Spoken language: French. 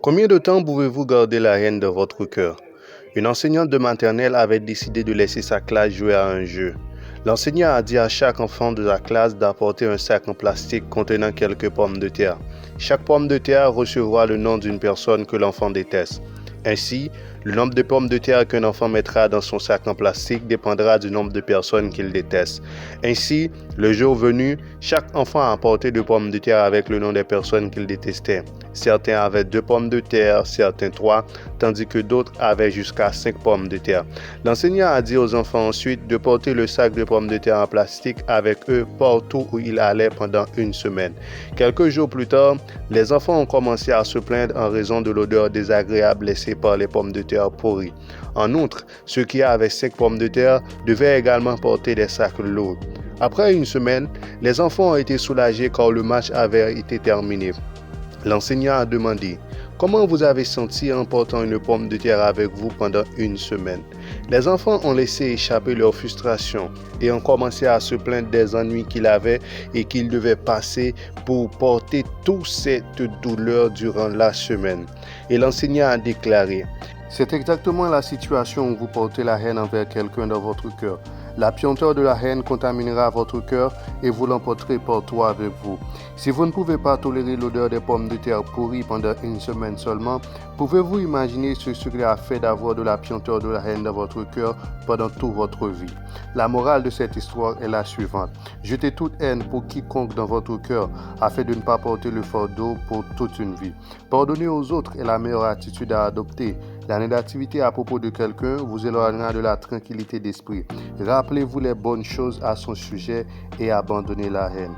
Combien de temps pouvez-vous garder la haine dans votre cœur? Une enseignante de maternelle avait décidé de laisser sa classe jouer à un jeu. L'enseignant a dit à chaque enfant de la classe d'apporter un sac en plastique contenant quelques pommes de terre. Chaque pomme de terre recevra le nom d'une personne que l'enfant déteste. Ainsi, le nombre de pommes de terre qu'un enfant mettra dans son sac en plastique dépendra du nombre de personnes qu'il déteste. Ainsi, le jour venu, chaque enfant a apporté 2 pommes de terre avec le nom des personnes qu'il détestait. Certains avaient 2 pommes de terre, certains 3, tandis que d'autres avaient jusqu'à 5 pommes de terre. L'enseignant a dit aux enfants ensuite de porter le sac de pommes de terre en plastique avec eux partout où ils allaient pendant une semaine. Quelques jours plus tard, les enfants ont commencé à se plaindre en raison de l'odeur désagréable laissée par les pommes de terre pourries. En outre, ceux qui avaient 5 pommes de terre devaient également porter des sacs lourds. Après une semaine, les enfants ont été soulagés car le match avait été terminé. L'enseignant a demandé « Comment vous avez senti en portant une pomme de terre avec vous pendant une semaine ?» Les enfants ont laissé échapper leur frustration et ont commencé à se plaindre des ennuis qu'ils avaient et qu'ils devaient passer pour porter toute cette douleur durant la semaine. Et l'enseignant a déclaré « C'est exactement la situation où vous portez la haine envers quelqu'un dans votre cœur. La puanteur de la haine contaminera votre cœur et vous l'emporterez partout avec vous. Si vous ne pouvez pas tolérer l'odeur des pommes de terre pourries pendant une semaine seulement, pouvez-vous imaginer ce que cela fait d'avoir de la puanteur de la haine dans votre cœur pendant toute votre vie? La morale de cette histoire est la suivante. Jetez toute haine pour quiconque dans votre cœur afin de ne pas porter le fardeau pour toute une vie. Pardonner aux autres est la meilleure attitude à adopter. La négativité à propos de quelqu'un vous éloignera de la tranquillité d'esprit. Rappelez-vous les bonnes choses à son sujet et abandonnez la haine.